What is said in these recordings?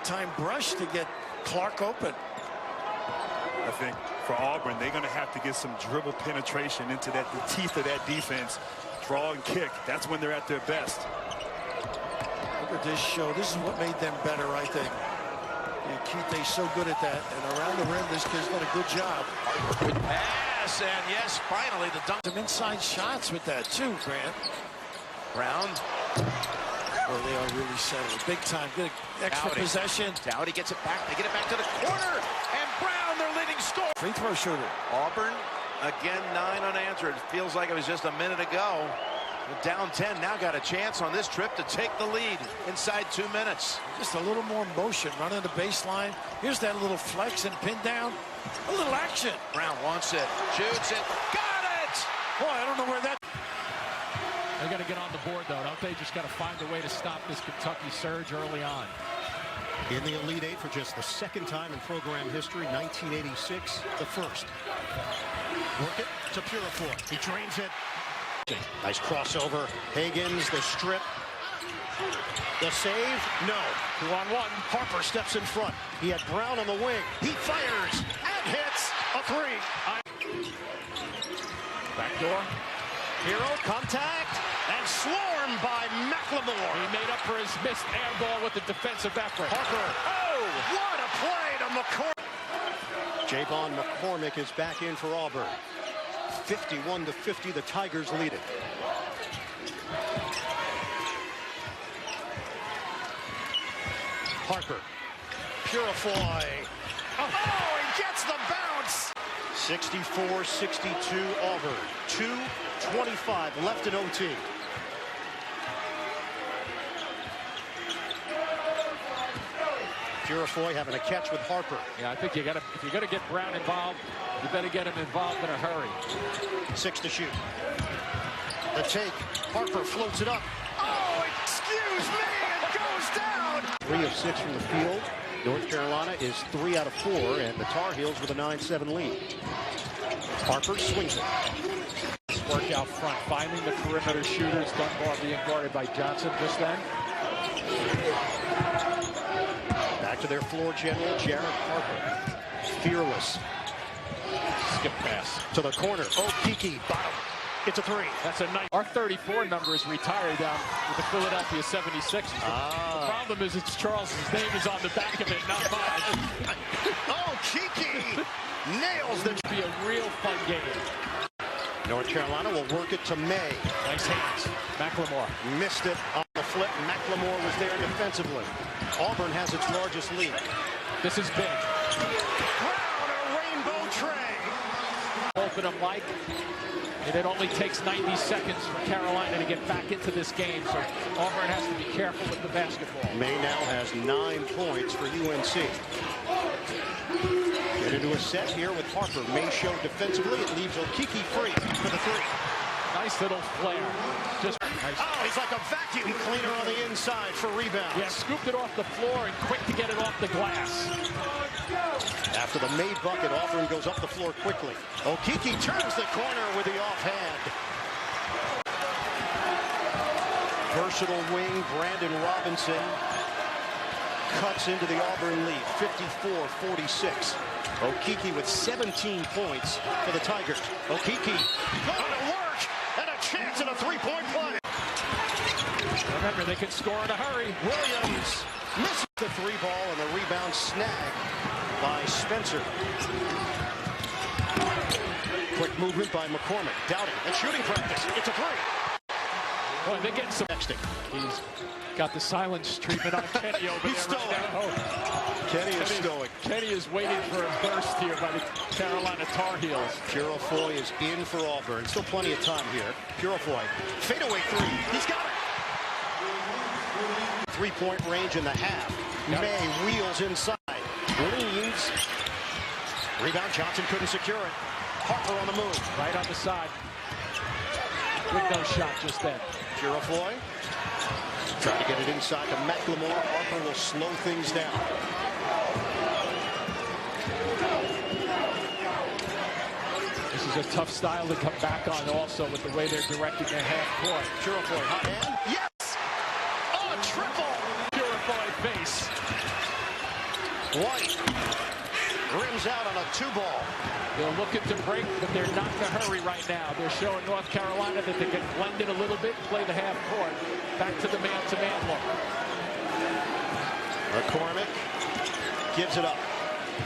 big-time brush to get Clark open. I think for Auburn, they're going to have to get some dribble penetration into the teeth of that defense. Draw and kick. That's when they're at their best. Look at this show. This is what made them better, I think. Keith, so good at that. And around the rim, this kid's done a good job. Good pass, and yes, finally the dunk. Some inside shots with that, too, Grant. Brown. Oh, they are really settled. Big time. Good extra possession. Dowdy gets it back. They get it back to the corner. And Brown, their leading scorer. Free throw shooter. Auburn, again, 9 unanswered. Feels like it was just a minute ago. Down 10, now got a chance on this trip to take the lead inside 2 minutes. Just a little more motion, running the baseline. Here's that little flex and pin down. A little action. Brown wants it, shoots it, got it! Boy, I don't know where that... They got to get on the board, though, don't they? Just got to find a way to stop this Kentucky surge early on. In the Elite Eight for just the second time in program history, 1986, the first. Work it to Purifoy. He drains it. Nice crossover. Higgins, the strip. The save? No. 2-on-1. Harper steps in front. He had Brown on the wing. He fires and hits a three. Back door. Hero contact and swarmed by McLemore. He made up for his missed air ball with the defensive effort. Harper. Oh, what a play to McCormick. Javon McCormick is back in for Auburn. 51-50, the Tigers lead it. Harper. Purifoy. Oh, he gets the bounce. 64-62 Auburn. 2:25 left in OT. Purifoy having a catch with Harper. Yeah, I think if you're gonna get Brown involved, you better get him involved in a hurry. 6 to shoot. The take. Harper floats it up. Oh, excuse me, it goes down. 3 of 6 from the field. North Carolina is 3 out of 4, and the Tar Heels with a 9-7 lead. Harper swings it. Work out front, finding the perimeter shooters. Dunbar being guarded by Johnson just then. Back to their floor general, Jared Harper. Fearless. Skip pass. To the corner. Oh, Kiki, bottom. It's a 3. That's a nice. Our 34 number is retired down with the Philadelphia 76ers. The problem is it's Charles's name is on the back of it, not mine. Oh, Kiki nails the... Be a real fun game. North Carolina will work it to May. Nice hands. McLemore. Missed it on the flip. McLemore was there defensively. Auburn has its largest lead. This is big. Brown, a rainbow tray. Open them like. And it only takes 90 seconds for Carolina to get back into this game, so Auburn has to be careful with the basketball. May now has 9 points for UNC. Get into a set here with Harper. May show defensively. It leaves Okiki free for the 3. Nice little flare. Just nice. Oh, he's like a vacuum cleaner on the inside for rebounds. Yeah, scooped it off the floor and quick to get it off the glass. After the made bucket, Auburn goes up the floor quickly. Okiki turns the corner with the offhand. Versatile wing, Brandon Robinson cuts into the Auburn lead, 54-46. Okiki with 17 points for the Tigers. Okiki going to work and a chance at a 3-point play. Remember, they can score in a hurry. Williams misses the 3 ball and the rebound snag by Spencer. Quick movement by McCormick. Dowdy and shooting practice. It's a 3. Boy, they're getting some. He's got the silence treatment on Kenny over He's there. stoic. Oh. Kenny is stoic. Kenny is waiting for a burst here by the Carolina Tar Heels. Purifoy is in for Auburn. Still plenty of time here. Purifoy, fadeaway 3. He's got it. 3-point range in the half. Yep. May wheels inside. Leans. Rebound. Johnson couldn't secure it. Harper on the move. Right on the side. Good no shot just then. Purifoy. Trying to get it inside to McLemore. Harper will slow things down. This is a tough style to come back on also with the way they're directing their half court. Purifoy, hot hand. Yes! Oh, a triple! Purified face. White rims out on a 2-ball. They're looking to break, but they're not in a hurry right now. They're showing North Carolina that they can blend it a little bit, play the half court. Back to the man-to-man look. McCormick gives it up.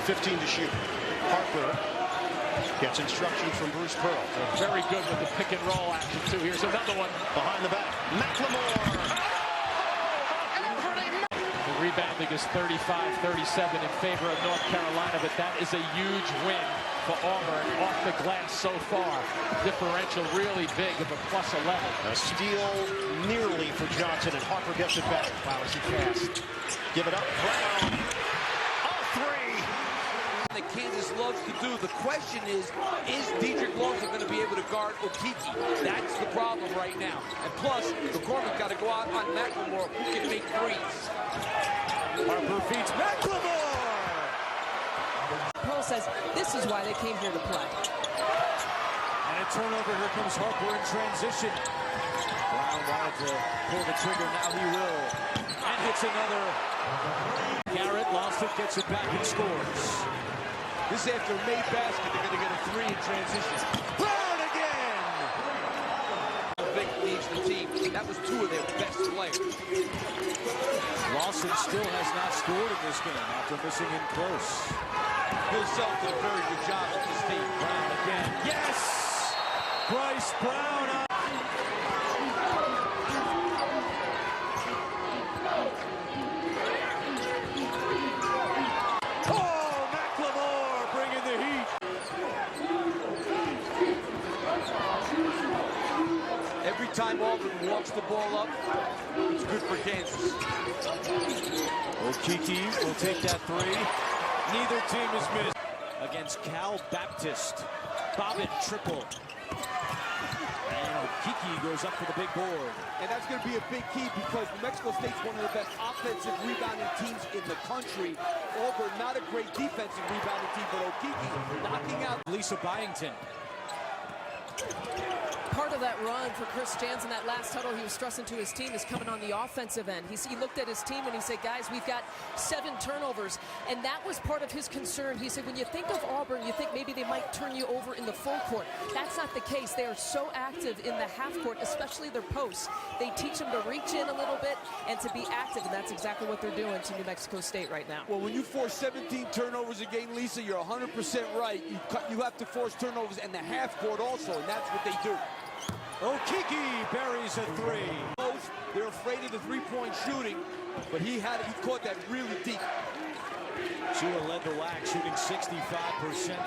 15 to shoot. Harper gets instructions from Bruce Pearl. They're very good with the pick and roll action, too. Here's another one. Behind the back. McLemore. The rebounding is 35-37 in favor of North Carolina, but that is a huge win for Auburn off the glass so far. Differential really big of a +11. A steal nearly for Johnson, and Harper gets it back. Wow, is he fast. Give it up. Brown. A 3. That Kansas loves to do. The question is Dedrick Lawson going to be able to guard Okiki? That's the problem right now. And plus, McCormick got to go out on McLemore, who can make threes. Harper feeds McLemore. Pearl says this is why they came here to play. And a turnover. Here comes Harper in transition. Brown wanted to pull the trigger. Now he will. And hits another. Garrett lost it, gets it back and scores. This is after a made basket. They're going to get a 3 in transition. Brown again! Big leads the team. That was 2 of their best players. Lawson still has not scored in this game after missing in close. Bill Self did a very good job with this team. Brown again. Yes! Bryce Brown up. Every time Auburn walks the ball up, it's good for Kansas. Okiki will take that 3. Neither team has missed. Against Cal Baptist. Bobbin triple. And Okiki goes up for the big board. And that's going to be a big key because New Mexico State's one of the best offensive rebounding teams in the country. Auburn, not a great defensive rebounding team, but Okiki knocking out Lisa Byington. Part of that run for Chris Jansen, that last huddle he was stressing to his team, is coming on the offensive end. He looked at his team and he said, guys, we've got 7 turnovers. And that was part of his concern. He said, when you think of Auburn, you think maybe they might turn you over in the full court. That's not the case. They are so active in the half court, especially their posts. They teach them to reach in a little bit and to be active, and that's exactly what they're doing to New Mexico State right now. Well, when you force 17 turnovers a game, Lisa, you're 100% right. You have to force turnovers in the half court also, and that's what they do. Okiki buries a 3. They're afraid of the three-point shooting, but he caught that really deep. Chua led the WAC, shooting 65%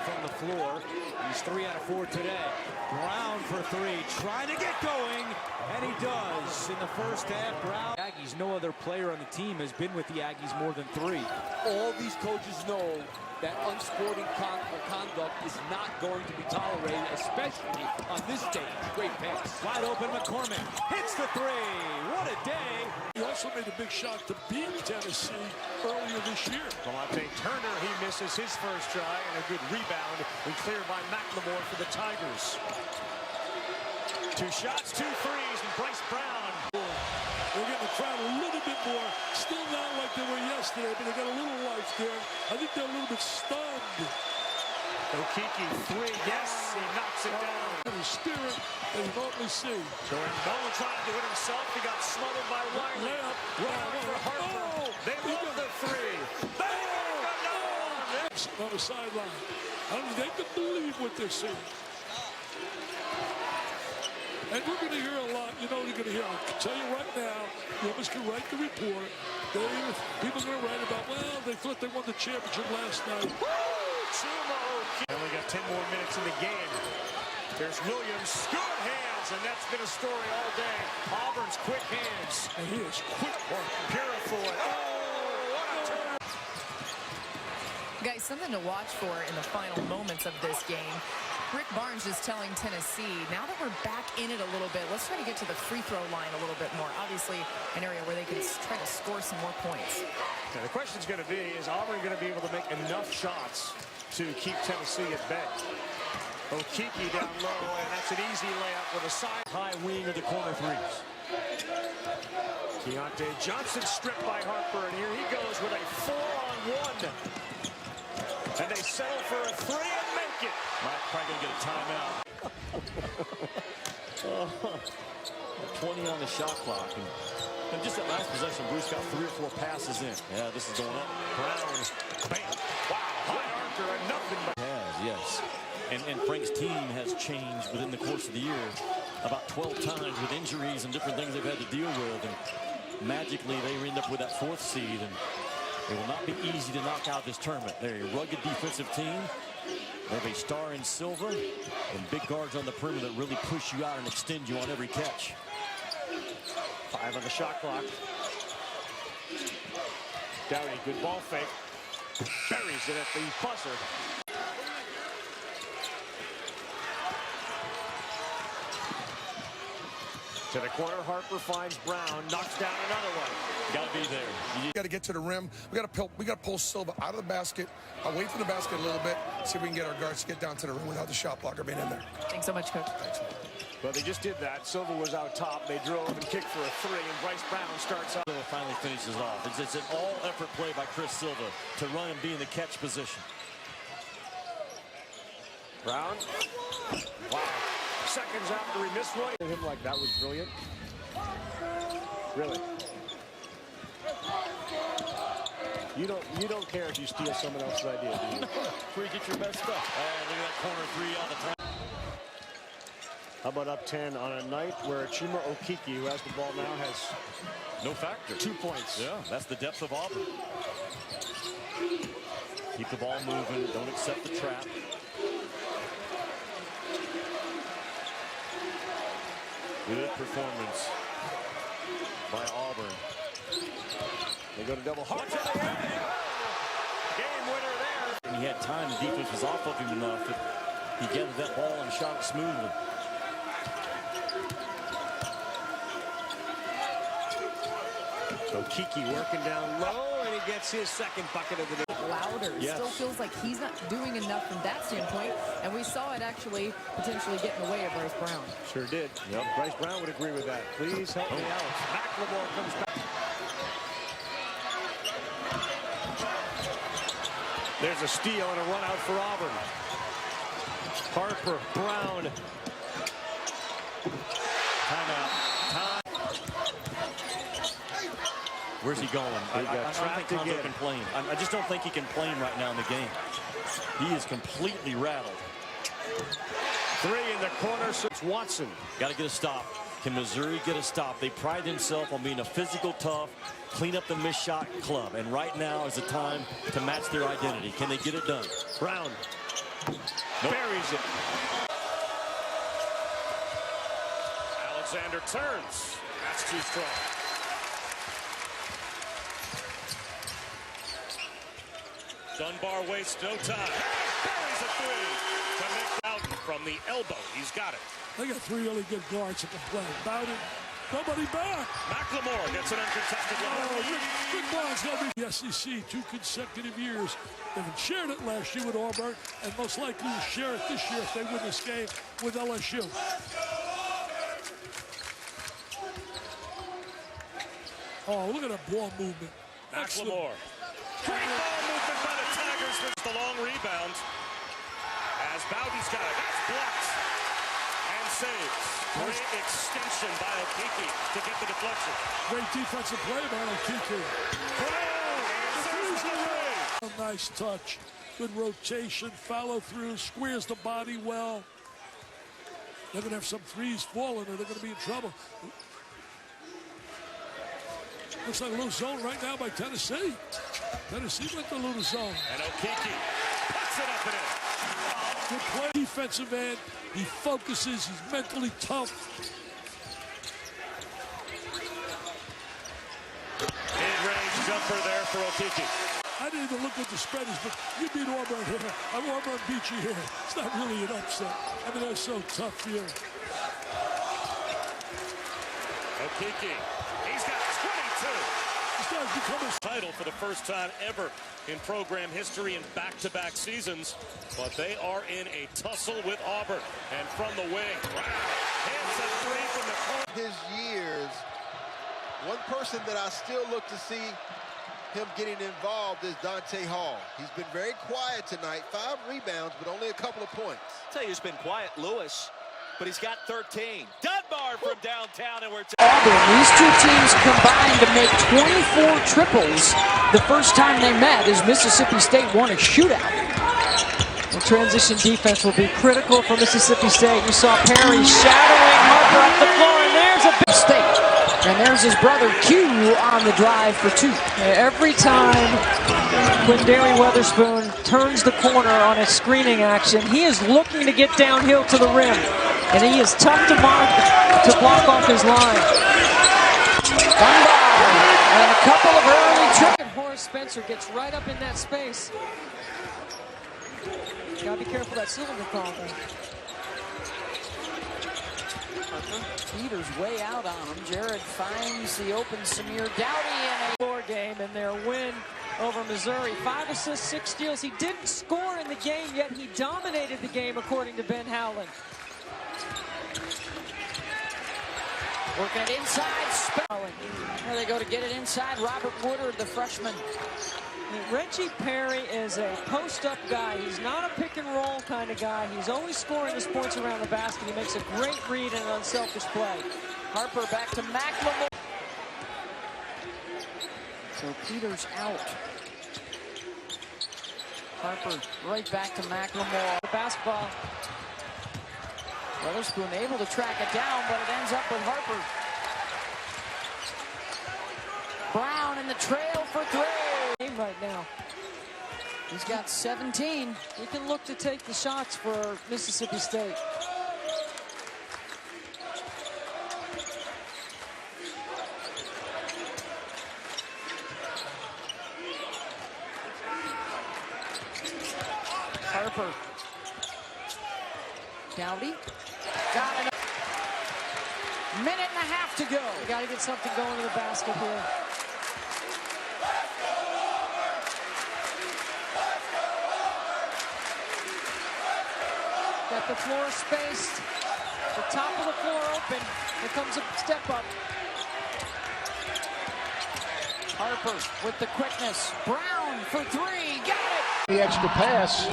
from the floor. He's 3 out of 4 today. Brown for 3, trying to get going, and he does in the first half. Brown. Aggies, no other player on the team has been with the Aggies more than 3. All these coaches know that unsporting conduct is not going to be tolerated, especially on this stage. Great pass. Wide open, McCormick hits the 3. What a day. He also made a big shot to beat Tennessee earlier this year. Delonte Turner, he misses his first try, and a good rebound and cleared by McLemore for the Tigers. 2 shots, 2 threes, and Bryce Brown. They're getting the crowd a little bit more. Still not like they were yesterday, but they got a little life there. I think they're a little bit stunned. Okiki 3, yes, he knocks it down. The spirit that you normally see. Jordan Nolan trying to do it himself. He got smothered by Wiley. Layup. For Harper. Oh, They love the 3. On the sideline. I don't think they can believe what they're seeing. And we're going to hear a lot. You know what you're going to hear. I can tell you right now, you almost can write the report. People are going to write about, well, they thought they won the championship last night. And we got 10 more minutes in the game. There's Williams, good hands, and that's been a story all day. Auburn's quick hands. And he is quick. Purifoy. Oh, what a turn. Guys, something to watch for in the final moments of this game. Rick Barnes just telling Tennessee, now that we're back in it a little bit, let's try to get to the free throw line a little bit more. Obviously, an area where they can try to score some more points. Now, the question's going to be, is Auburn going to be able to make enough shots to keep Tennessee at bay? Okiki down low, and that's an easy layup with a side high wing of the corner threes. Deontay Johnson stripped by Harper, and here he goes with a 4-on-1. And they settle for a three and make it. Mike probably going to get a timeout. 20 on the shot clock. And just that last possession, Bruce got 3 or 4 passes in. Yeah, this is going up. Brown. Bam. Wow. High archer and nothing but. Yes. And Frank's team has changed within the course of the year about 12 times with injuries and different things they've had to deal with. And magically, they end up with that 4th seed. And it will not be easy to knock out this tournament. They're a rugged defensive team. They have a star in silver and big guards on the perimeter that really push you out and extend you on every catch. 5 on the shot clock. Downey, good ball fake. Buries it at the buzzer. To the corner, Harper finds Brown, knocks down another one. Got to be there. You got to get to the rim. We got to pull Silva out of the basket. I'll wait for the basket a little bit. See if we can get our guards to get down to the rim without the shot blocker being in there. Thanks so much, Coach. Thanks. Well, they just did that. Silva was out top. They drove and kicked for a 3, and Bryce Brown starts out. Silva finally finishes off. It's an all-effort play by Chris Silva to run and be in the catch position. Brown. Wow. Seconds after he missed one. Him like that was brilliant. Really. You don't care if you steal someone else's idea, do you? Where you get your best stuff. Oh, look at that corner 3 on the time. How about up 10 on a night where Chuma Okeke, who has the ball now, has no factor. 2 points. Yeah, that's the depth of Auburn. Keep the ball moving. Don't accept the trap. Good performance by Auburn. They go to double. Game winner there. And he had time. The defense was off of him enough that he gathered that ball and shot it smoothly. So Kiki working down low, and he gets his second bucket of the day. Louder. Yes. Still feels like he's not doing enough from that standpoint, and we saw it actually potentially get in the way of Bryce Brown. Sure did. Yep. Bryce Brown would agree with that. Please help me out. McLemore comes back. There's a steal and a run out for Auburn. Harper, Brown. Timeout. Time. Where's he going? I just don't think he can play him right now in the game. He is completely rattled. 3 in the corner. It's Watson. Got to get a stop. Can Missouri get a stop? They pride themselves on being a physical, tough, clean up the missed shot club. And right now is the time to match their identity. Can they get it done? Brown. Nope. Buries it. Alexander turns. That's too strong. Dunbar wastes no time. Buries a 3 to Nick Bowden from the elbow. He's got it. They got 3 really good guards that can play. Bowden, nobody back. McLemore gets an uncontested one. Oh, Rick Barnes going to be the SEC 2 consecutive years. They shared it last year with Auburn, and most likely will share it this year if they win this game with LSU. Oh, look at that ball movement. McLemore. Great ball movement by the Tigers for the long rebound. As Bowden's got it. That's blocked. And saves. Great extension by Okeke to get the deflection. Great defensive play by Okeke. A nice touch. Good rotation. Follow through. Squares the body well. They're going to have some threes falling or they're going to be in trouble. Looks like a little zone right now by Tennessee. Tennessee went to a little zone. And Okeke puts it up and in. Good play. Defensive end. He focuses. He's mentally tough. Mid-range jumper there for Okeke. I didn't even look at the spreaders, but you beat Auburn here. Auburn beat you here. It's not really an upset. I mean, they're so tough here. Okeke. He's got 22. This guy's become a title for the first time ever in program history in back-to-back seasons. But they are in a tussle with Auburn. And from the wing, hits a 3 from the corner. His years, one person that I still look to see him getting involved is Dante Hall. He's been very quiet tonight. 5 rebounds, but only a couple of points. I'll tell you who's been quiet, Lewis, but he's got 13. Dunbar from downtown, and we're Auburn, these two teams combined to make 24 triples the first time they met as Mississippi State won a shootout. The transition defense will be critical for Mississippi State. You saw Perry shadowing Harper up the floor, and there's a big State. And there's his brother Q on the drive for 2. Every time Quindary Weatherspoon turns the corner on a screening action, he is looking to get downhill to the rim. And he is tough to block off his line. Dunbar, and a couple of early tricks. Horace Spencer gets right up in that space. Gotta be careful that cylinder call there. Peters way out on him. Jared finds the open Samir Dowdy in a floor game in their win over Missouri. 5 assists, 6 steals. He didn't score in the game, yet he dominated the game, according to Ben Howland. Working it inside. There they go to get it inside. Robert Woodard, the freshman. Reggie Perry is a post-up guy. He's not a pick-and-roll kind of guy. He's always scoring his points around the basket. He makes a great read and an unselfish play. Harper back to McLemore. So Peters out. Harper right back to McLemore. The basketball. Weatherspoon able to track it down, but it ends up with Harper. Brown in the trail for 3. Right now. He's got 17. We can look to take the shots for Mississippi State. Harper. Dowdy. Got it. Minute and a half to go. We got to get something going to the basket here. Got the floor spaced. The top of the floor open. Here comes a step up. Harper with the quickness. Brown for 3. Got it. The extra pass.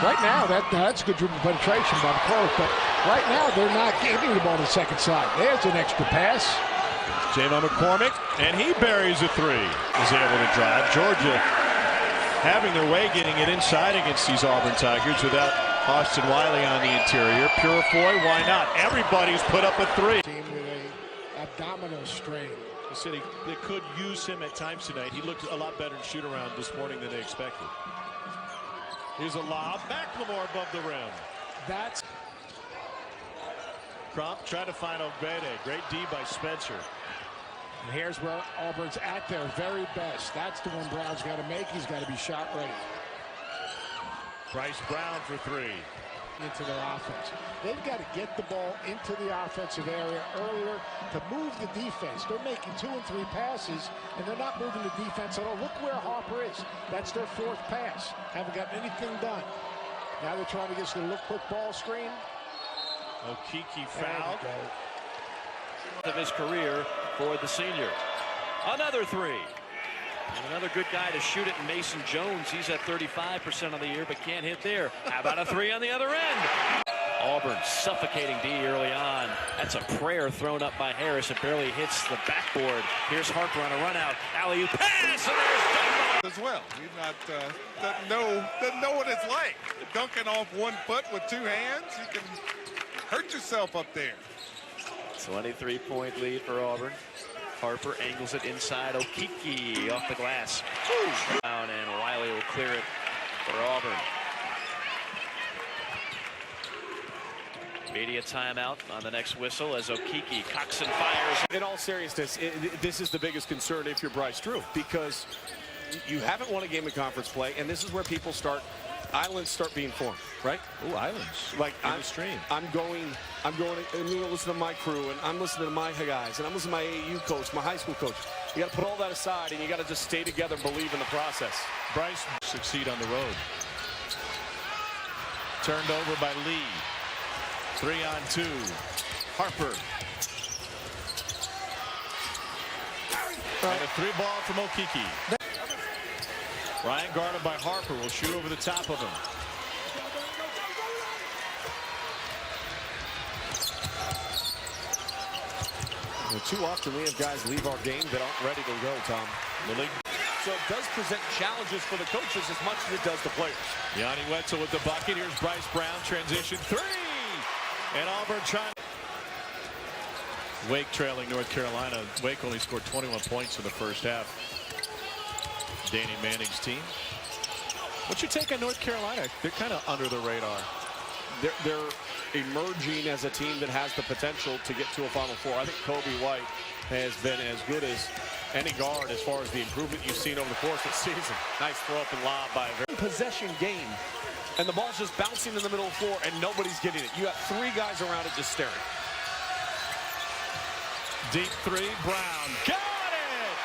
Right now, that's good dribble penetration by the Pros, but right now they're not getting the ball to the second side. There's an extra pass. Javon McCormick, and he buries a 3. Is able to drive. Georgia having their way getting it inside against these Auburn Tigers without Austin Wiley on the interior. Purifoy, why not? Everybody's put up a 3. Team with a abdominal strain. The city, they could use him at times tonight. He looked a lot better in shoot around this morning than they expected. Here's a lob. McLemore above the rim. That's Crump trying to find Ogbede. Great D by Spencer. And here's where Auburn's at their very best. That's the one Brown's got to make. He's got to be shot ready. Bryce Brown for 3. Into their offense. They've got to get the ball into the offensive area earlier to move the defense. They're making 2 and 3 passes, and they're not moving the defense at all. Look where Harper is. That's their 4th pass. Haven't got anything done. Now they're trying to get to the look-quick ball screen. Okiki fouled. Of his career for the senior. Another 3. And another good guy to shoot it, Mason Jones. He's at 35% of the year, but can't hit there. How about a 3 on the other end? Auburn suffocating D early on. That's a prayer thrown up by Harris. It barely hits the backboard. Here's Harper on a run out. Alley-oop pass, and there's Dunbar. As well. He's not doesn't know what it's like. Dunking off 1 foot with 2 hands. You can hurt yourself up there. 23-point lead for Auburn. Harper angles it inside. Okiki off the glass. Down, and Wiley will clear it for Auburn. Media timeout on the next whistle as Okiki cocks and fires. In all seriousness, this is the biggest concern if you're Bryce Drew, because you haven't won a game of conference play, and this is where people start. Islands start being formed, right? Oh, islands. Like I'm stream. I'm going and you listen to my crew, and I'm listening to my guys, and I'm listening to my AAU coach, my high school coach. You got to put all that aside, and you got to just stay together and believe in the process. Bryce succeed on the road. Turned over by Lee. 3-on-2. Harper. And a 3 ball from Okiki. Ryan guarded by Harper will shoot over the top of him. Well, too often we have guys leave our game that aren't ready to go, Tom. So it does present challenges for the coaches as much as it does the players. Yanni Wetzel with the bucket. Here's Bryce Brown. Transition three. And Auburn trying. Wake trailing North Carolina. Wake only scored 21 points in the first half. Danny Manning's team. What's your take on North Carolina? They're kind of under the radar. They're emerging as a team that has the potential to get to a Final Four. I think Kobe White has been as good as any guard as far as the improvement you've seen over the course of the season. Nice throw up and lob by a very possession game. And the ball's just bouncing in the middle of the floor and nobody's getting it. You have three guys around it just staring. Deep three, Brown. Got it!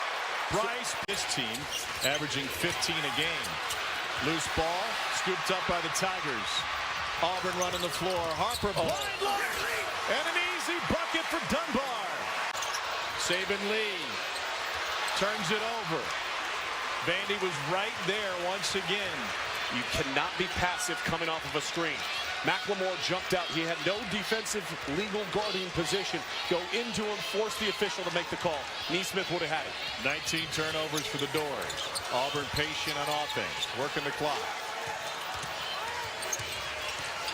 Bryce, his team, averaging 15 a game. Loose ball, scooped up by the Tigers. Auburn running the floor. Harper, blind look, and an easy bucket for Dunbar. Saban Lee turns it over. Vandy was right there once again. You cannot be passive coming off of a screen. McLemore jumped out. He had no defensive legal guarding position. Go into him, force the official to make the call. Neesmith would have had it. 19 turnovers for the Doors. Auburn patient on offense, working the clock.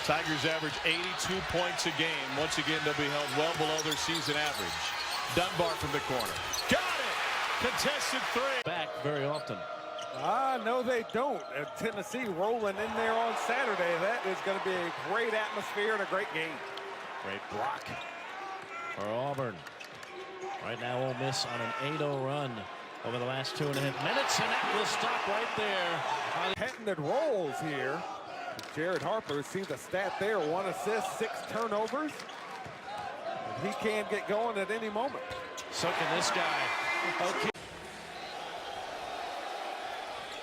Tigers average 82 points a game. Once again, they'll be held well below their season average. Dunbar from the corner. Got it! Contested three. Back very often. No, they don't. Tennessee rolling in there on Saturday. That is going to be a great atmosphere and a great game. Great block for Auburn. Right now, Ole Miss on an 8-0 run over the last 2.5 minutes, and that will stop right there. Patented rolls here. Jared Harper, see the stat there, 1 assist, 6 turnovers. And he can get going at any moment. So can this guy. Okay.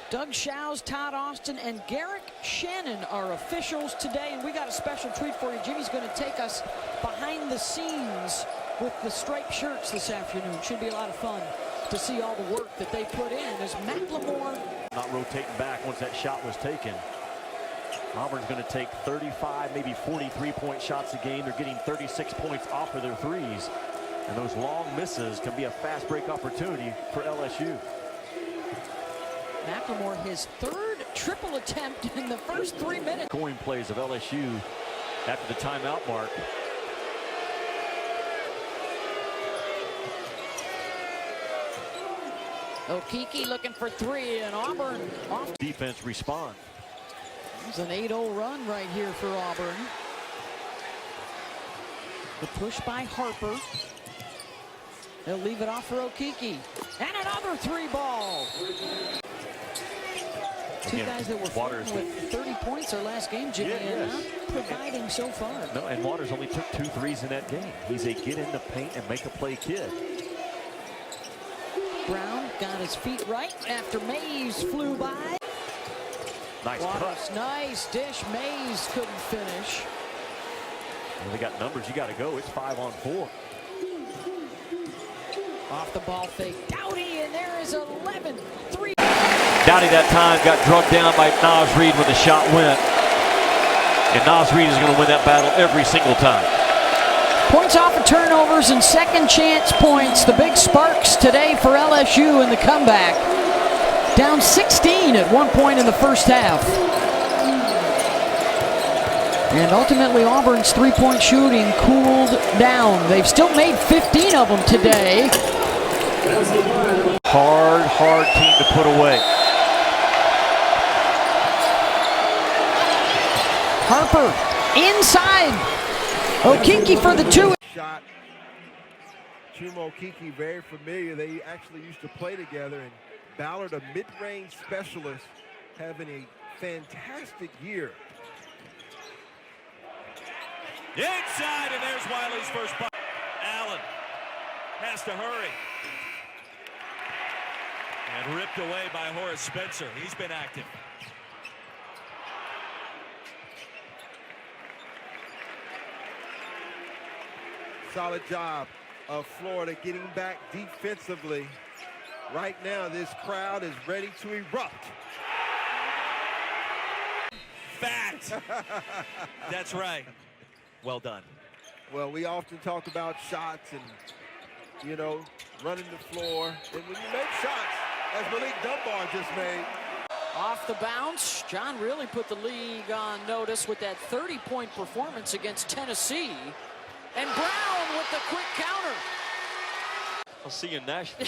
Doug Shows, Todd Austin, and Garrick Shannon are officials today, and we got a special treat for you. Jimmy's going to take us behind the scenes with the striped shirts this afternoon. Should be a lot of fun to see all the work that they put in as McLemore. Not rotating back once that shot was taken. Auburn's going to take 35, maybe 43-point shots a game. They're getting 36 points off of their threes. And those long misses can be a fast break opportunity for LSU. McLemore, his third triple attempt in the first 3 minutes. Scoring plays of LSU after the timeout mark. Okeke looking for three, and Auburn off. Defense respond. It's an 8-0 run right here for Auburn. The push by Harper. They'll leave it off for Okeke. And another three ball. Two guys that were flirting with 30 points their last game, Jimmy, and not providing so far. No, and Waters only took 2 threes in that game. He's a get in the paint and make a play kid. Brown got his feet right after Mays flew by. Nice Waters, cut. nice dish. Mays couldn't finish. Well, they got numbers. You got to go. It's 5-on-4. Off the ball fake. Dowdy, and there is 11. 3. Dowdy that time got drugged down by Naz Reid when the shot went. And Naz Reid is going to win that battle every single time. Points off of turnovers and second chance points. The big sparks today for LSU in the comeback. Down 16 at one point in the first half. And ultimately Auburn's three-point shooting cooled down. They've still made 15 of them today. Hard team to put away. Harper inside. Okeke for the two. Shot. Chuma Okeke, very familiar. They actually used to play together. And Ballard, a mid-range specialist, having a fantastic year. Inside, and there's Wiley's first bucket. Allen has to hurry. And ripped away by Horace Spencer. He's been active. Solid job of Florida getting back defensively. Right now, this crowd is ready to erupt. right. That's right. Well done. Well, we often talk about shots and, you know, running the floor. And when you make shots, as Malik Dunbar just made. Off the bounce, John really put the league on notice with that 30-point performance against Tennessee. And Brown with the quick counter. I'll see you in Nashville.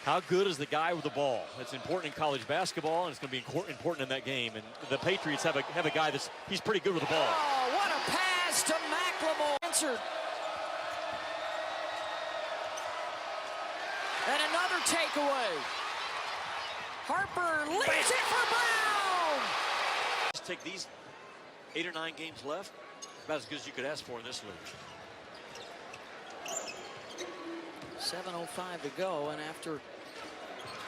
How good is the guy with the ball? It's important in college basketball, and it's going to be important in that game. And the Patriots have a guy he's pretty good with the ball. Oh, what a pass to McLemore. Answered. And another takeaway. Harper leaves it for Brown. Just take these 8 or 9 games left. About as good as you could ask for in this league. 7:05 to go, and after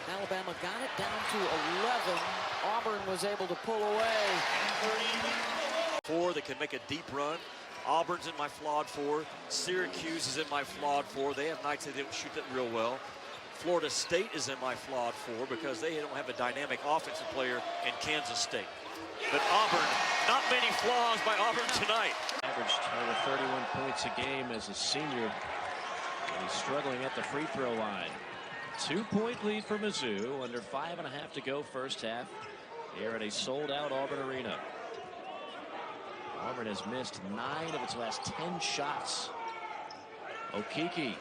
Alabama got it down to 11, Auburn was able to pull away. 4 that can make a deep run. Auburn's in my flawed 4. Syracuse is in my flawed 4. They have nights they don't shoot that real well. Florida State is in my flawed 4 because they don't have a dynamic offensive player in Kansas State. But Auburn, not many flaws by Auburn tonight. Averaged over 31 points a game as a senior. He's struggling at the free throw line. 2-point lead for Mizzou. Under 5.5 to go first half here at a sold-out Auburn arena. Auburn has missed 9 of its last 10 shots. Okeke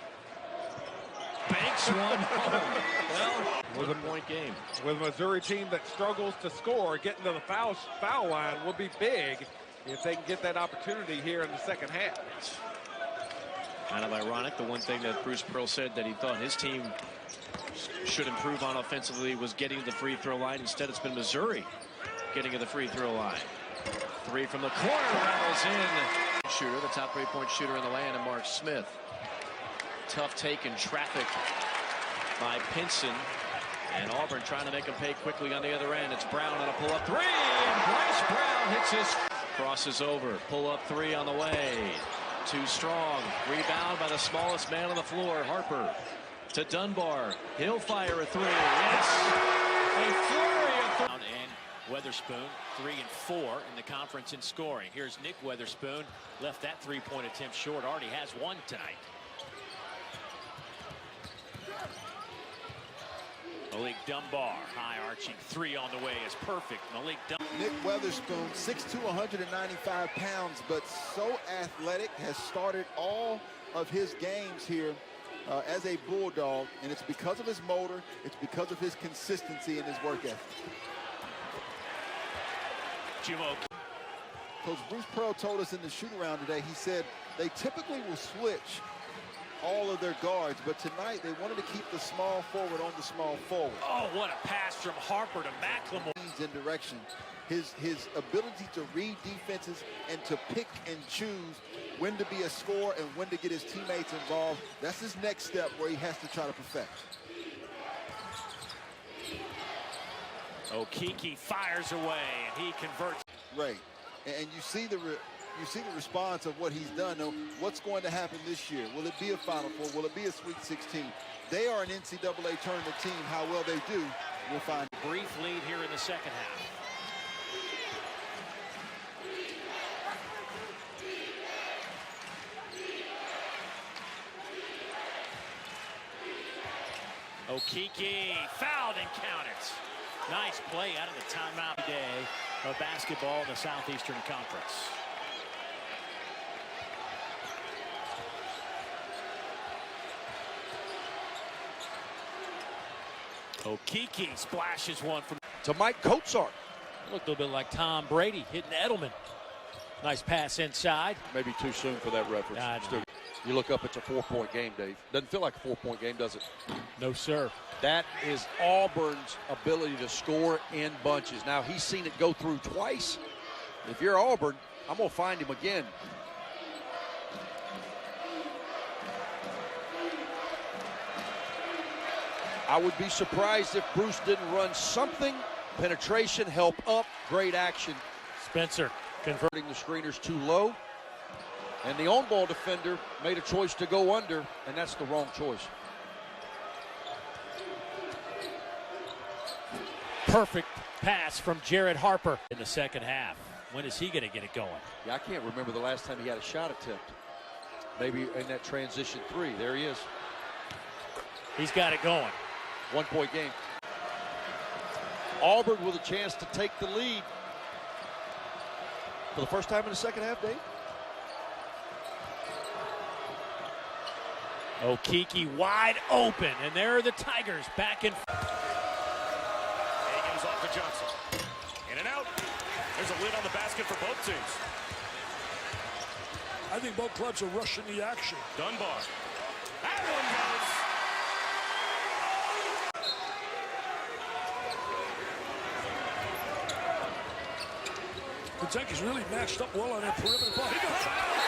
banks one home. Well, with a point game. With a Missouri team that struggles to score, getting to the foul line will be big if they can get that opportunity here in the second half. Kind of ironic. The one thing that Bruce Pearl said that he thought his team should improve on offensively was getting to the free throw line. Instead, it's been Missouri getting to the free throw line. 3 from the corner, rattles in. Shooter, the top 3-point shooter in the land, and Mark Smith. Tough take in traffic by Pinson. And Auburn trying to make him pay quickly on the other end. It's Brown on a pull-up 3. And Bryce Brown hits his. Crosses over. Pull-up 3 on the way. Too strong. Rebound by the smallest man on the floor, Harper. To Dunbar. He'll fire a 3. Yes! A flurry of and Weatherspoon, 3 and 4 in the conference in scoring. Here's Nick Weatherspoon. Left that 3-point attempt short. Already has 1 tonight. Malik Dunbar, high arching 3 on the way is perfect. Malik Dunbar. Nick Weatherspoon, 6'2", 195 pounds, but so athletic, has started all of his games here as a Bulldog, and it's because of his motor, it's because of his consistency and his work ethic. Coach Bruce Pearl told us in the shoot-around today, he said they typically will switch all of their guards, but tonight they wanted to keep the small forward on the small forward. Oh, what a pass from Harper to McLemore. In direction. His ability to read defenses and to pick and choose when to be a scorer and when to get his teammates involved, that's his next step where he has to try to perfect. Okeke fires away and he converts. Right, and you see the response of what he's done. Now, what's going to happen this year? Will it be a Final Four? Will it be a Sweet 16? They are an NCAA tournament team. How well they do, we'll find. Brief lead here in the second half. Okeke fouled and counted. Nice play out of the timeout day of basketball in the Southeastern Conference. Okeke splashes one from to Mike Kotsar. Looked a little bit like Tom Brady hitting Edelman. Nice pass inside. Maybe too soon for that reference. You look up, it's a 4-point game, Dave. Doesn't feel like a 4-point game, does it? No, sir. That is Auburn's ability to score in bunches. Now, he's seen it go through twice. If you're Auburn, I'm going to find him again. I would be surprised if Bruce didn't run something. Penetration, help up, great action. Spencer converting the screeners too low. And the on-ball defender made a choice to go under, and that's the wrong choice. Perfect pass from Jared Harper in the second half. When is he going to get it going? Yeah, I can't remember the last time he had a shot attempt. Maybe in that transition three. There he is. He's got it going. 1 point game. Auburn with a chance to take the lead. For the first time in the second half, Dave. Okeke wide open, and there are the Tigers back in. Higgins off to Johnson. In and out. There's a lid on the basket for both teams. I think both clubs are rushing the action. Dunbar. That one goes. Kentucky's really matched up well on that perimeter ball. He got fouled.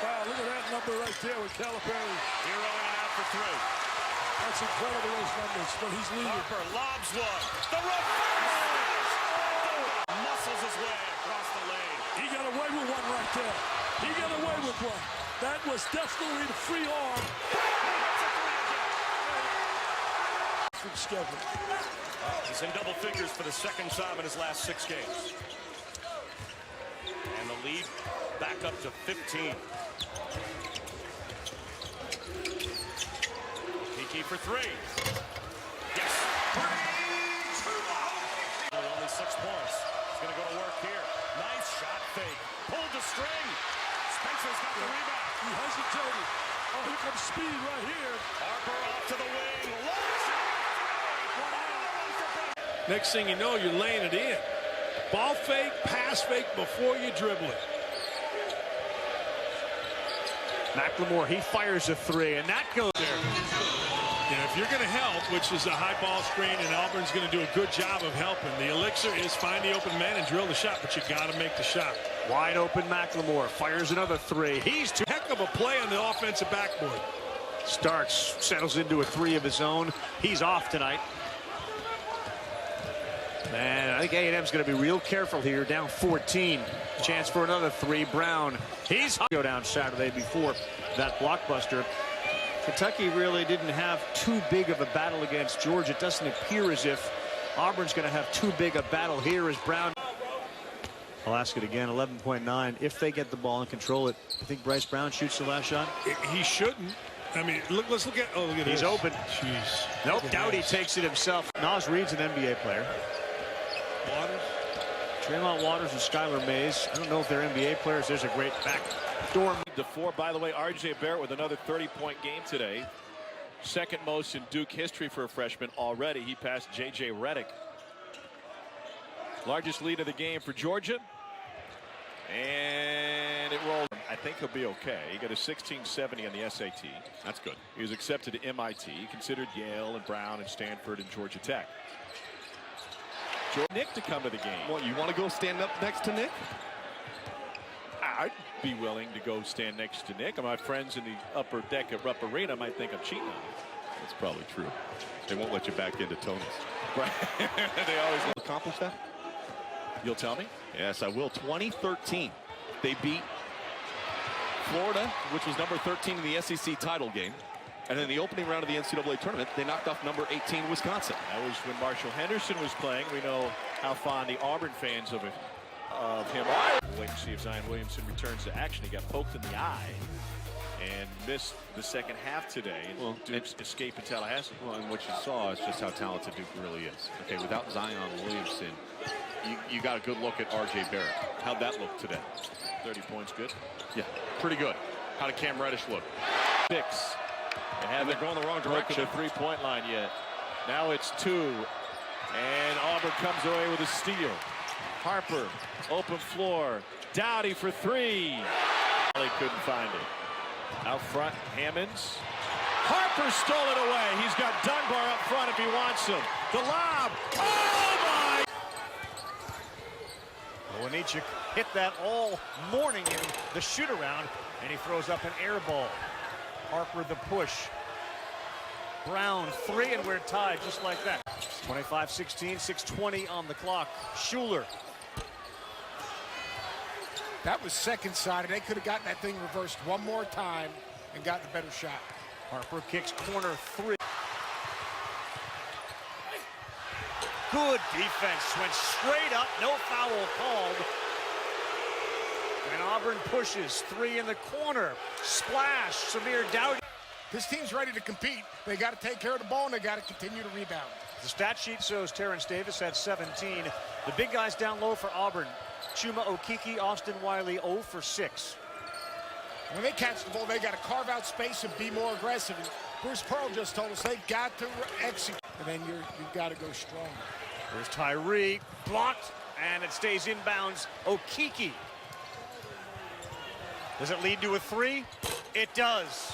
Wow, look at that number right there with Calipari. Hero in and out for three. That's incredible, those numbers, but he's leading. Harper lobs one. The reverse! Muscles his way across the lane. He got away with one right there. He got away with one. That was definitely the free arm. From schedule. He's in double figures for the second time in his last 6 games. And the lead back up to 15. Kiki for 3. Yes. Only 6 points. He's going to go to work here. Nice shot fake. Pulled the string. Spencer's got the rebound. He hesitated. Oh, here comes speed right here. Harper off to the wing. Next thing you know, you're laying it in. Ball fake, pass fake before you dribble it. McLemore, he fires a 3, and that goes there. Yeah, if you're going to help, which is a high ball screen, and Auburn's going to do a good job of helping, the elixir is find the open man and drill the shot, but you got to make the shot. Wide open McLemore fires another 3. He's too Heck of a play on the offensive backboard. Starks settles into a 3 of his own. He's off tonight. Man, I think A&M's going to be real careful here. Down 14. Chance for another 3. Brown. He's go down Saturday before that blockbuster. Kentucky really didn't have too big of a battle against Georgia. It doesn't appear as if Auburn's going to have too big a battle here as Brown. I'll ask it again, 11.9. If they get the ball and control it, I think Bryce Brown shoots the last shot. He shouldn't. I mean, let's look at. Oh, look at He's this. open. Jeez. Nope, Doughty takes it himself. Naz Reid's an NBA player. Waters. Tremont Waters and Skylar Mays. I don't know if they're NBA players. There's a great backdoor. to 4. By the way, R.J. Barrett with another 30-point game today. Second most in Duke history for a freshman already. He passed J.J. Redick. Largest lead of the game for Georgia. And it rolled. I think he'll be okay. He got a 1670 on the SAT. That's good. He was accepted to MIT. Considered Yale and Brown and Stanford and Georgia Tech. Nick to come to the game. Well, you want to go stand up next to Nick? I'd be willing to go stand next to Nick. My friends in the upper deck at Rupp Arena might think I'm cheating on you. That's probably true. They won't let you back into Tony's. Right. They always accomplish that. You'll tell me? Yes, I will. 2013. They beat Florida, which was number 13 in the SEC title game. And in the opening round of the NCAA tournament, they knocked off number 18 Wisconsin. That was when Marshall Henderson was playing. We know how fond the Auburn fans of him are. We'll wait and see if Zion Williamson returns to action. He got poked in the eye and missed the second half today. Well, Duke's escape in Tallahassee. Well, and what you saw is just how talented Duke really is. Okay, without Zion Williamson, you got a good look at R.J. Barrett. How'd that look today? 30 points good? Yeah, pretty good. How did Cam Reddish look? 6. They haven't going the wrong direction. The three-point line yet. Now it's 2. And Auburn comes away with a steal. Harper, open floor. Doughty for 3. They couldn't find it. Out front, Hammonds. Harper stole it away. He's got Dunbar up front if he wants him. The lob. Oh, my! Wanichuk hit that all morning in the shoot-around, and he throws up an air ball. Harper the push. Brown 3, and we're tied just like that. 25-16, 6:20 on the clock. Schuler. That was second-sided. They could have gotten that thing reversed one more time and gotten a better shot. Harper kicks corner 3. Good defense. Went straight up. No foul called. And Auburn pushes. 3 in the corner. Splash. Samir Dowdy. This team's ready to compete. They got to take care of the ball, and they got to continue to rebound. The stat sheet shows Terrence Davis had 17. The big guys down low for Auburn. Chuma Okeke, Austin Wiley, 0 for 6. When they catch the ball, they got to carve out space and be more aggressive. And Bruce Pearl just told us they've got to execute, and then you've got to go strong. There's Tyree, blocked, and it stays inbounds. Okeke. Does it lead to a 3? It does.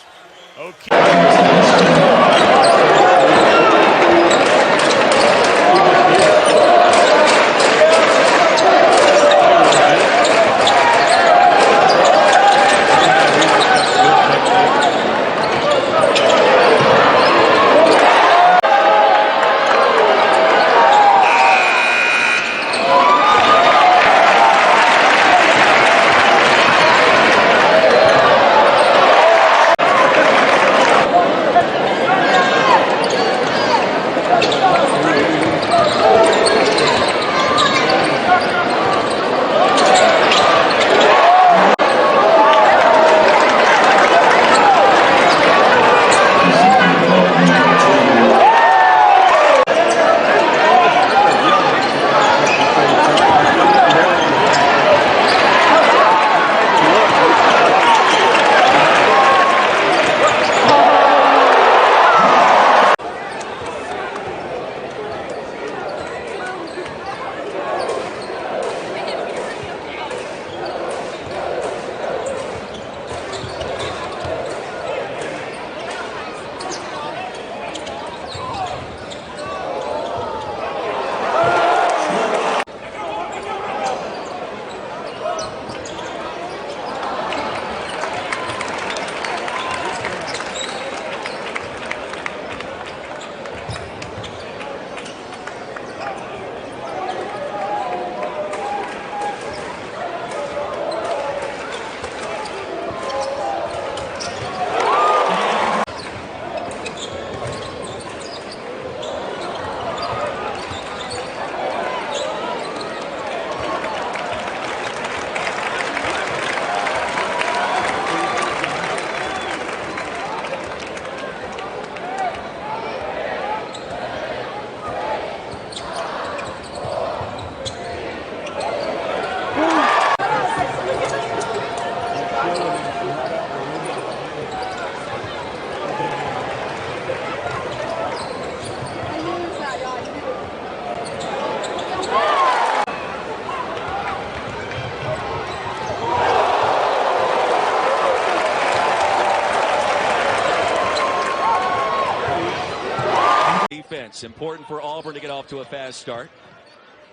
Defense, important for Auburn to get off to a fast start.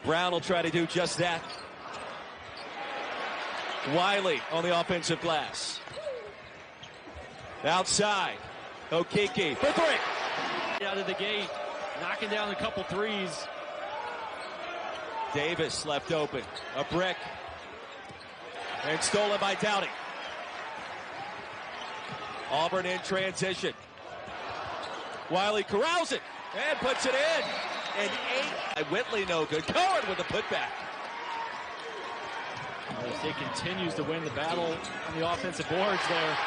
Brown will try to do just that. Wiley on the offensive glass. Outside, Okeke for 3. Out of the gate, knocking down a couple threes. Davis left open, a brick, and stolen by Dowdy. Auburn in transition. Wiley corrals it and puts it in. And 8. Whitley no good. Cohen with the putback. State continues to win the battle on the offensive boards there.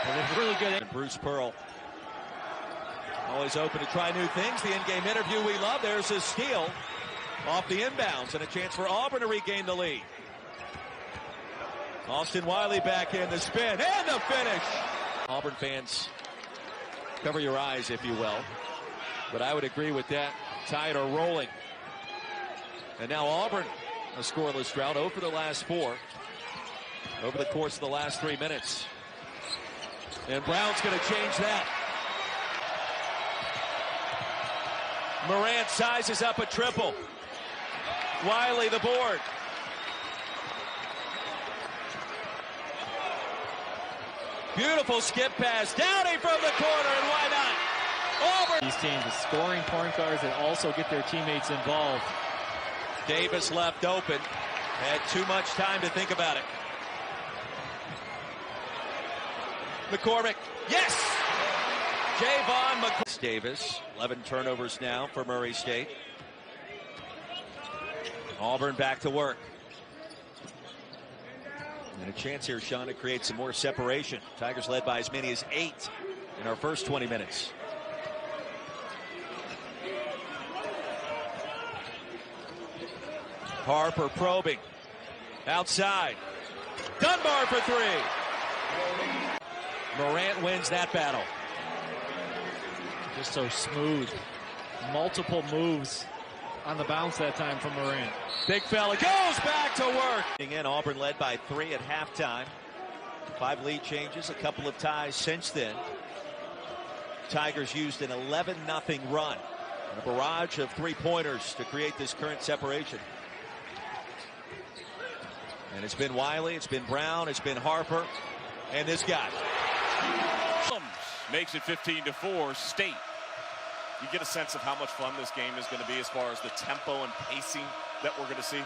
And they're really good. And Bruce Pearl, always open to try new things. The in-game interview we love. There's a steal off the inbounds and a chance for Auburn to regain the lead. Austin Wiley back in the spin and the finish. Auburn fans, cover your eyes, if you will. But I would agree with that. Tied or rolling. And now Auburn, a scoreless drought, 0 for the last 4 over the course of the last 3 minutes. And Brown's going to change that. Morant sizes up a triple. Wiley the board. Beautiful skip pass. Dowdy from the corner, and why not? Auburn. These teams are scoring point guards and also get their teammates involved. Davis left open. Had too much time to think about it. McCormick. Yes! Javon McCormick. Davis. 11 turnovers now for Murray State. Auburn back to work. And a chance here, Sean, to create some more separation. Tigers led by as many as 8 in our first 20 minutes. Harper probing. Outside. Dunbar for 3. Morant wins that battle. Just so smooth. Multiple moves on the bounce that time from Morant. Big fella goes back to work. Again, Auburn led by 3 at halftime. 5 lead changes, a couple of ties since then. Tigers used an 11-0 run. And a barrage of 3-pointers to create this current separation. And it's been Wiley, it's been Brown, it's been Harper, and this guy. Makes it 15-4, State. You get a sense of how much fun this game is going to be as far as the tempo and pacing that we're going to see.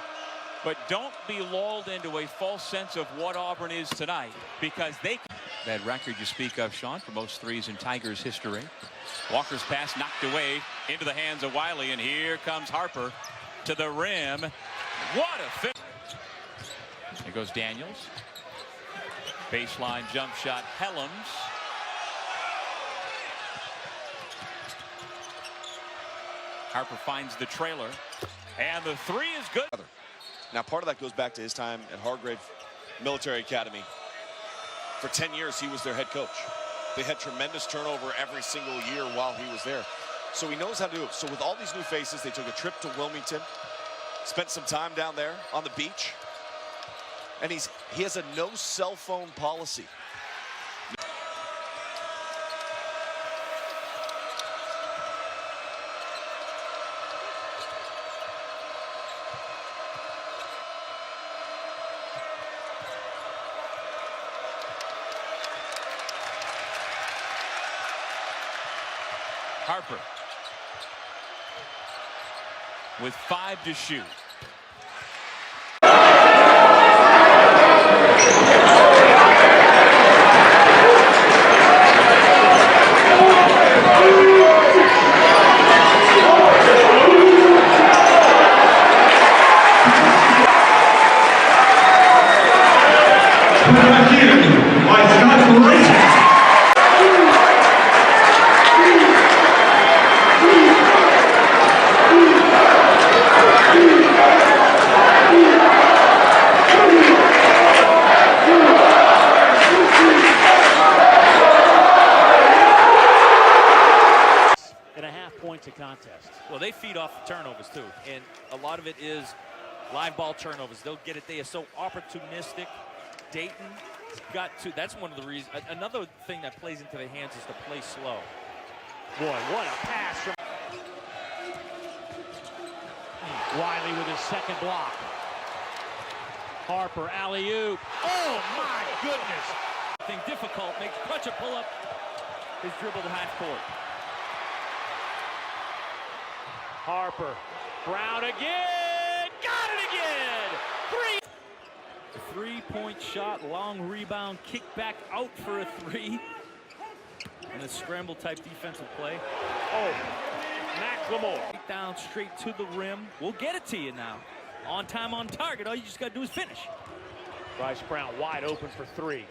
But don't be lulled into a false sense of what Auburn is tonight, because that record you speak of, Sean, for most threes in Tigers history. Walker's pass knocked away into the hands of Wiley, and here comes Harper to the rim. What a fit. Here goes Daniels. Baseline jump shot, Helms. Harper finds the trailer, and the 3 is good. Now, part of that goes back to his time at Hargrave Military Academy. For 10 years, he was their head coach. They had tremendous turnover every single year while he was there. So he knows how to do it. So with all these new faces, they took a trip to Wilmington, spent some time down there on the beach, and he has a no cell phone policy. Harper with 5 to shoot. To contest. Well, they feed off the turnovers too, and a lot of it is live ball turnovers. They'll get it. They are so opportunistic. Dayton got to. That's one of the reasons. Another thing that plays into their hands is to play slow. Boy, what a pass from Wiley with his second block. Harper, alley-oop. Oh, my goodness. Thing difficult. Makes Crutcher pull up his dribble to half court. Harper, Brown again, got it again! 3! A 3-point shot, long rebound, kick back out for a 3. And a scramble type defensive play. Oh, McLemore. Down straight to the rim. We'll get it to you now. On time, on target. All you just got to do is finish. Bryce Brown wide open for 3.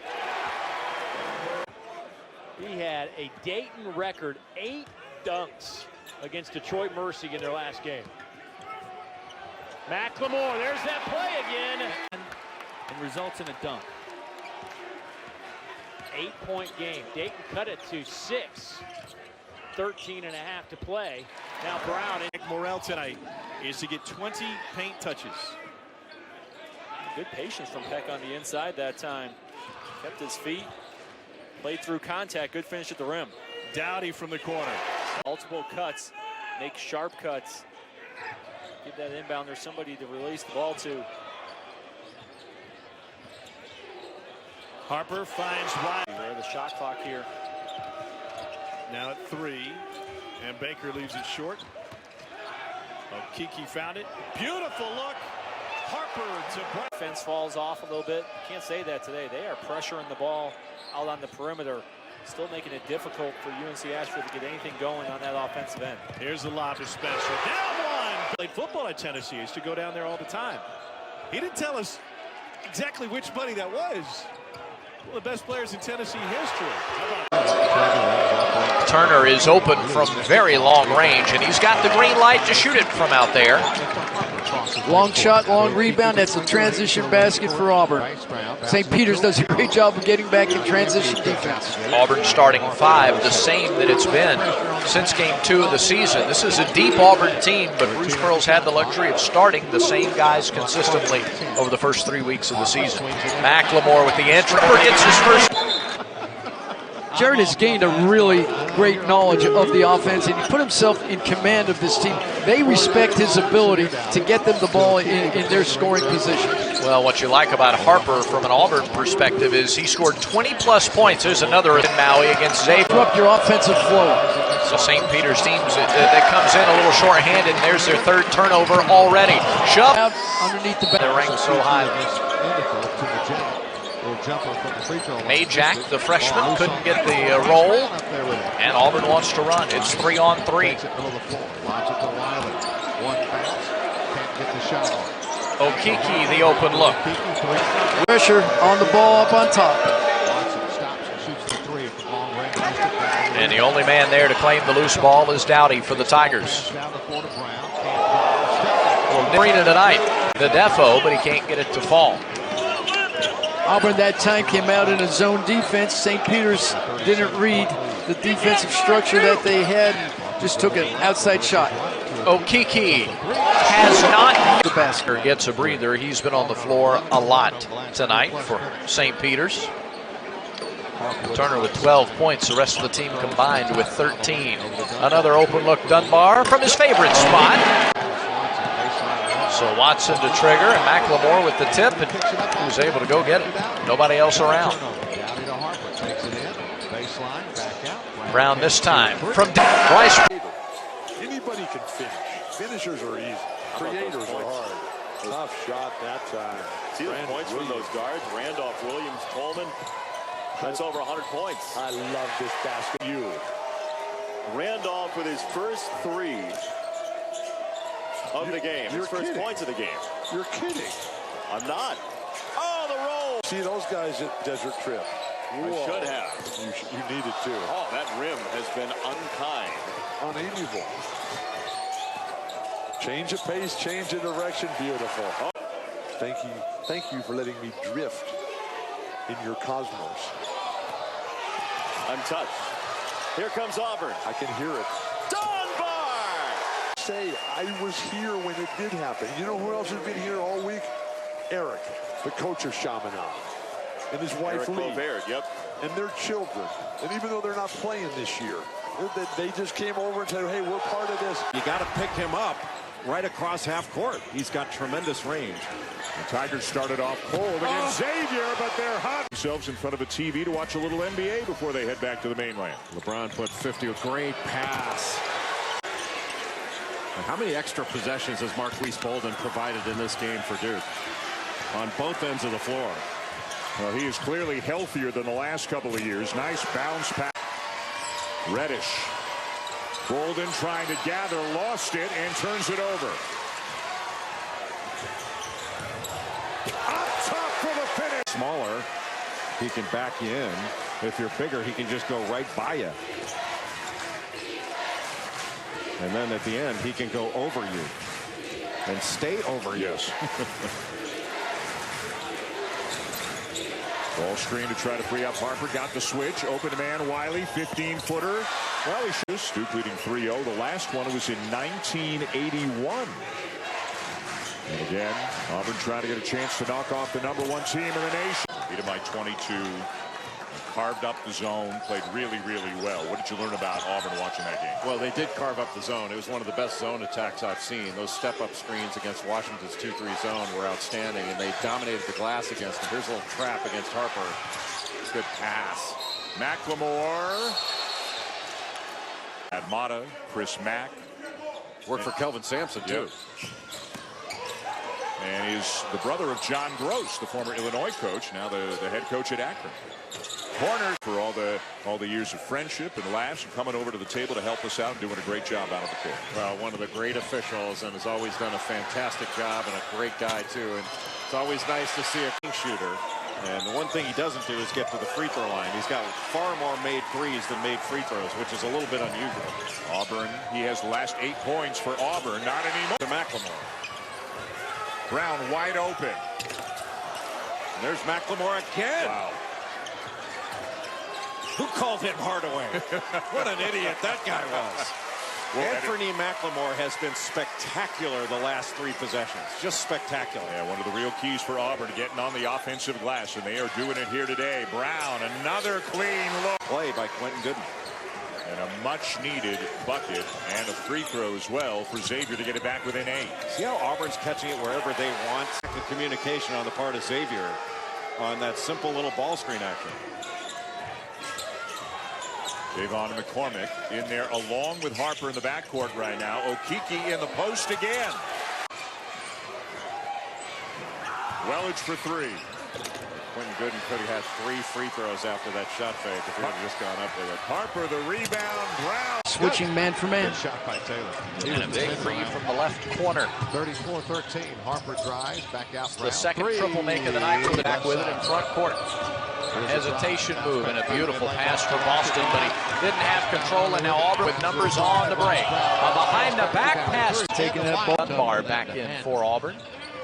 He had a Dayton record 8 dunks against Detroit Mercy in their last game. McLemore, there's that play again. And results in a dunk. 8-point game. Dayton cut it to 6. 13 and a half to play. Now Brown. Morrell tonight is to get 20 paint touches. Good patience from Peck on the inside that time. Kept his feet. Played through contact. Good finish at the rim. Dowdy from the corner. Multiple cuts, make sharp cuts. Give that inbound. There's somebody to release the ball to. Harper finds Wiley. The shot clock here. Now at 3, and Baker leaves it short. Kiki found it. Beautiful look. Harper to Brown. Defense falls off a little bit. Can't say that today. They are pressuring the ball out on the perimeter. Still making it difficult for UNC Asheville to get anything going on that offensive end. Here's the lob to Spencer. Down one. Played football at Tennessee. He used to go down there all the time. He didn't tell us exactly which buddy that was. One of the best players in Tennessee history. Turner is open from very long range, and he's got the green light to shoot it from out there. Long shot, long rebound. That's a transition basket for Auburn. St. Peter's does a great job of getting back in transition defense. Auburn starting five, the same that it's been since game 2 of the season. This is a deep Auburn team, but Bruce Pearl's had the luxury of starting the same guys consistently over the first 3 weeks of the season. McLemore with the entry. Harper gets his first. Jared has gained a really great knowledge of the offense, and he put himself in command of this team. They respect his ability to get them the ball in their scoring position. Well, what you like about Harper from an Auburn perspective is he scored 20-plus points. There's another in Maui against Xavier. Disrupt your offensive flow. So St. Peter's team that comes in a little short-handed, and there's their third turnover already. Shove out underneath the back. They're ranked so high. Majak, the freshman, couldn't get the roll, and Auburn wants to run. It's 3-on-3. Okiki, the open look. Pressure on the ball up on top. And the only man there to claim the loose ball is Dowdy for the Tigers. Arena tonight, the defo, but he can't get it to fall. Auburn that time came out in a zone defense. St. Peter's didn't read the defensive structure that they had and just took an outside shot. Okiki has not. The basket gets a breather. He's been on the floor a lot tonight for St. Peter's. Turner with 12 points. The rest of the team combined with 13. Another open look, Dunbar from his favorite spot. So Watson to trigger, and McLemore with the tip, and he was able to go get it. Nobody else around. Brown this time from Bryce. Anybody can finish. Finishers are easy. Creators are hard. Tough shot that time. See the points from those guards? Randolph, Williams, Coleman. That's over 100 points. I love this basket. Randolph with his first 3 of the game. His first points of the game. You're kidding. I'm not. Oh, the roll. See those guys at Desert Trip. I should have. You needed to. Oh, that rim has been unkind. Unamiable. Change of pace, change of direction. Beautiful. Oh. Thank you for letting me drift in your cosmos. Untouched. Here comes Auburn. I can hear it. Say I was here when it did happen. You know who else has been here all week? Eric, the coach of Chaminade, and his wife Lee. Yep. And their children. And even though they're not playing this year, they just came over and said, hey, we're part of this. You got to pick him up right across half court. He's got tremendous range. The Tigers started off cold against Xavier, but they're hot. Themselves in front of a TV to watch a little NBA before they head back to the mainland. LeBron put 50 with great pass. And how many extra possessions has Marquise Bolden provided in this game for Duke? On both ends of the floor. Well, he is clearly healthier than the last couple of years. Nice bounce pass. Reddish. Bolden trying to gather, lost it, and turns it over. Up top for the finish. Smaller, he can back you in. If you're bigger, he can just go right by you. And then at the end, he can go over you and stay over you. Yes. Ball screen to try to free up Harper. Got the switch. Open man Wiley. 15-footer. Wiley shoots. Duke leading 3-0. The last one was in 1981. And again, Auburn trying to get a chance to knock off the #1 team in the nation. Beat him by 22. Carved up the zone, played really, really well. What did you learn about Auburn watching that game? Well, they did carve up the zone. It was one of the best zone attacks I've seen. Those step-up screens against Washington's 2-3 zone were outstanding, and they dominated the glass against them. Here's a little trap against Harper. Good pass. McLemore. Admata, Chris Mack. Worked for Kelvin Sampson, too. And he's the brother of John Gross, the former Illinois coach, now the head coach at Akron. corner for all the years of friendship and laughs and coming over to the table to help us out and doing a great job out of the court. Well, one of the great officials and has always done a fantastic job and a great guy too. And it's always nice to see a shooter. And the one thing he doesn't do is get to the free throw line. He's got far more made threes than made free throws, which is a little bit unusual. Auburn, he has the last 8 points for Auburn. Not anymore. To McLemore. Brown wide open. And there's McLemore again. Wow. Who called him Hardaway? What an idiot that guy was. Well, Anthony McLemore has been spectacular the last 3 possessions. Just spectacular. Yeah, one of the real keys for Auburn getting on the offensive glass, and they are doing it here today. Brown, another clean look. Play by Quentin Goodman. And a much-needed bucket and a free throw as well for Xavier to get it back within 8. See how Auburn's catching it wherever they want? The communication on the part of Xavier on that simple little ball screen action. Javon McCormick in there along with Harper in the backcourt right now. Okeke in the post again. Welledge for 3. Quentin Gooden could have had 3 free throws after that shot fake if he had just gone up with it. Harper the rebound. Brown. Switching man for man. Good shot by Taylor. And a big three from the left corner. 34-13. Harper drives back out. The second triple make of the night from the back with it in front court. Hesitation move and a beautiful pass for Boston, but he didn't have control, and now Auburn with numbers on the break. A behind the back pass. Taking that ball. Dunbar back in for Auburn.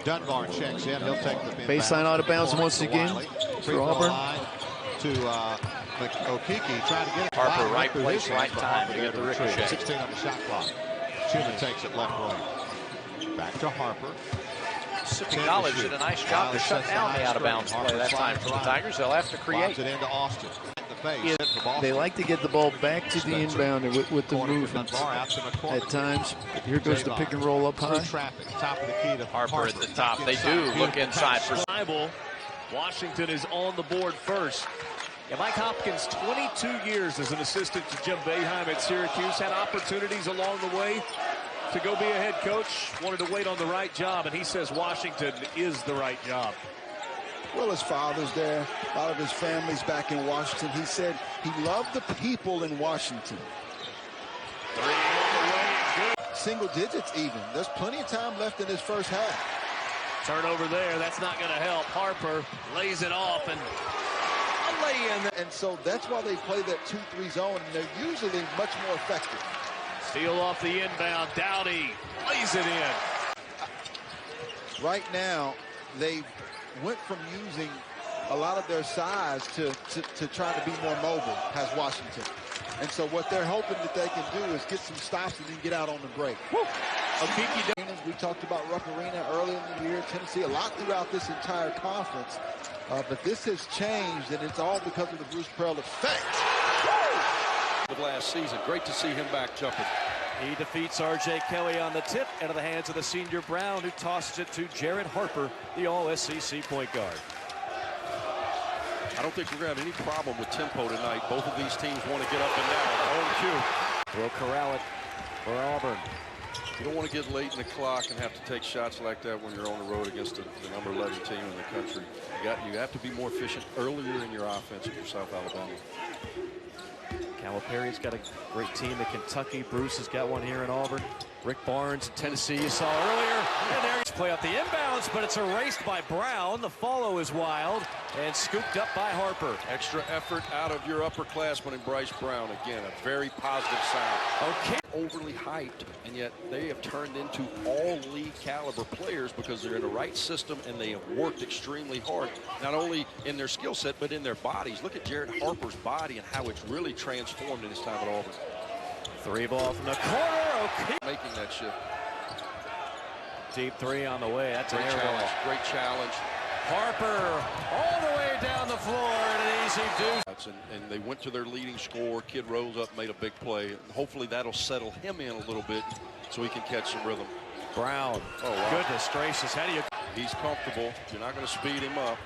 Dunbar checks in. He'll take the Baseline out of bounds once again for Auburn. To Okeke, trying to get it. Harper, right place, right time to get the ricochet. 16 on the shot clock. Schumann takes it left wing. Back to Harper. Mississippi College did a nice job to shut down the out-of-bounds play that time for the Tigers. They'll have to create. It into Austin. They like to get the ball back to the inbounder with the movement at times. Here goes the pick and roll up high. Top of the key to Harper at the top. They do look inside for Washington is on the board first. Yeah, Mike Hopkins, 22 years as an assistant to Jim Boeheim at Syracuse, had opportunities along the way to go be a head coach, wanted to wait on the right job, and he says Washington is the right job. Well, his father's there. A lot of his family's back in Washington. He said he loved the people in Washington. Single digits even. There's plenty of time left in this first half. Turnover there. That's not going to help. Harper lays it off and a lay-in. And so that's why they play that 2-3 zone, and they're usually much more effective. Steal off the inbound. Dowdy lays it in. Right now, they went from using a lot of their size to trying to be more mobile, has Washington. And so what they're hoping that they can do is get some stops and then get out on the break. We talked about Rupp Arena early in the year, Tennessee, a lot throughout this entire conference. But this has changed, and it's all because of the Bruce Pearl effect. Of last season. Great to see him back jumping. He defeats R.J. Kelly on the tip out of the hands of the senior Brown, who tosses it to Jared Harper, the all-SEC point guard. I don't think we're going to have any problem with tempo tonight. Both of these teams want to get up and down. Own cue. Will corral it for Auburn. You don't want to get late in the clock and have to take shots like that when you're on the road against the number 11 team in the country. You have to be more efficient earlier in your offense if you're South Alabama. Calipari's got a great team at Kentucky. Bruce has got one here in Auburn. Rick Barnes, Tennessee, you saw earlier. And there he's play off the inbounds, but it's erased by Brown. The follow is wild and scooped up by Harper. Extra effort out of your upperclassman in Bryce Brown. Again, a very positive sign. Okay. Overly hyped, and yet they have turned into all league caliber players because they're in the right system and they have worked extremely hard, not only in their skill set, but in their bodies. Look at Jared Harper's body and how it's really transformed in his time at Auburn. 3 ball from the corner. Okay. Making that shift. Deep 3 on the way. That's great challenge. Great challenge. Harper all the way down the floor and an easy deuce. And they went to their leading scorer. Kid rose up, made a big play. And hopefully that'll settle him in a little bit so he can catch some rhythm. Brown. Oh, wow. Goodness gracious. How do you? He's comfortable. You're not going to speed him up.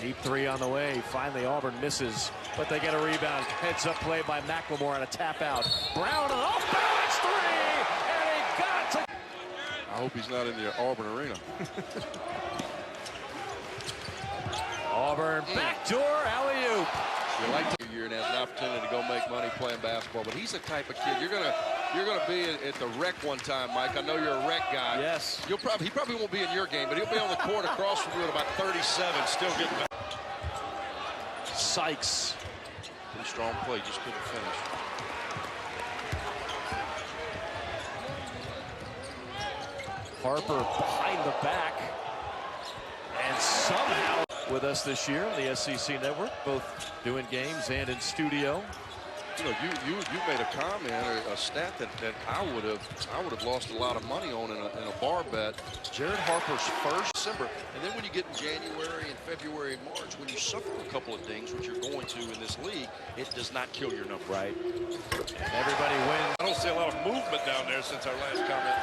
Deep 3 on the way. Finally, Auburn misses, but they get a rebound. Heads up play by McLemore on a tap out. Brown an off balance 3, and he got to. I hope he's not in the Auburn arena. Auburn backdoor alley-oop. You like to year and has an opportunity to go make money playing basketball, but he's the type of kid you're gonna be at the rec one time, Mike. I know you're a rec guy. Yes. He probably won't be in your game, but he'll be on the court across from you at about 37, still getting back. Sykes. Pretty strong play, just couldn't finish. Harper behind the back. And somehow with us this year on the SEC Network, both doing games and in studio. You know, you made a comment or a stat that I would have lost a lot of money on in a bar bet. Jared Harper's first December, and then when you get in January and February and March, when you suffer a couple of dings, which you're going to in this league, it does not kill your number. Right. And everybody wins. I don't see a lot of movement down there since our last comment.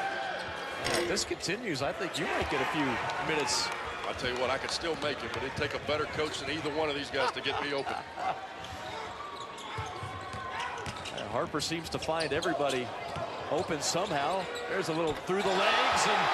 If this continues, I think you might get a few minutes. I'll tell you what, I could still make it, but it'd take a better coach than either one of these guys to get me open. Harper seems to find everybody open somehow. There's a little through the legs and